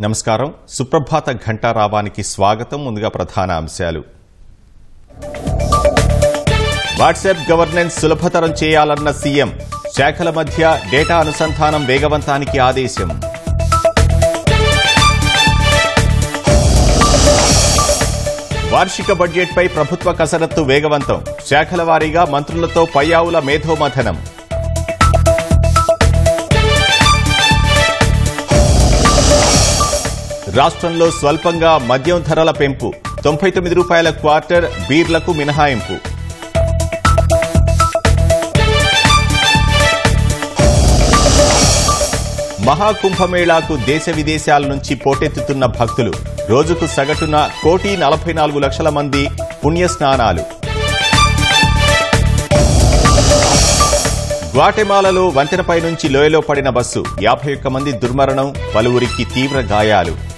నమస్కారం. సుప్రభాత ఘంటారావానికి స్వాగతం. ముందుగా ప్రధాన అంశాలు. వాట్సాప్ గవర్నెన్స్ సులభతరం చేయాలన్న సీఎం. శాఖల మధ్య డేటా అనుసంధానం వేగవంతానికి ఆదేశం. వార్షిక బడ్జెట్పై ప్రభుత్వ కసరత్తు వేగవంతం. శాఖల వారీగా మంత్రులతో పయ్యావుల మేధోమథనం. రాష్ట్రంలో స్వల్పంగా మద్యం ధరల పెంపు. 99 రూపాయల క్వార్టర్ బీర్లకు మినహాయింపు. మహాకుంభమేళాకు దేశ విదేశాల నుంచి పోటెత్తుతున్న భక్తులు. రోజుకు సగటున 1,44,00,000 మంది పుణ్యస్నానాలు. గ్వాటెమాలలో వంతెనపై నుంచి లోయలో పడిన బస్సు. 51 మంది దుర్మరణం, పలువురికి తీవ్ర గాయాలు.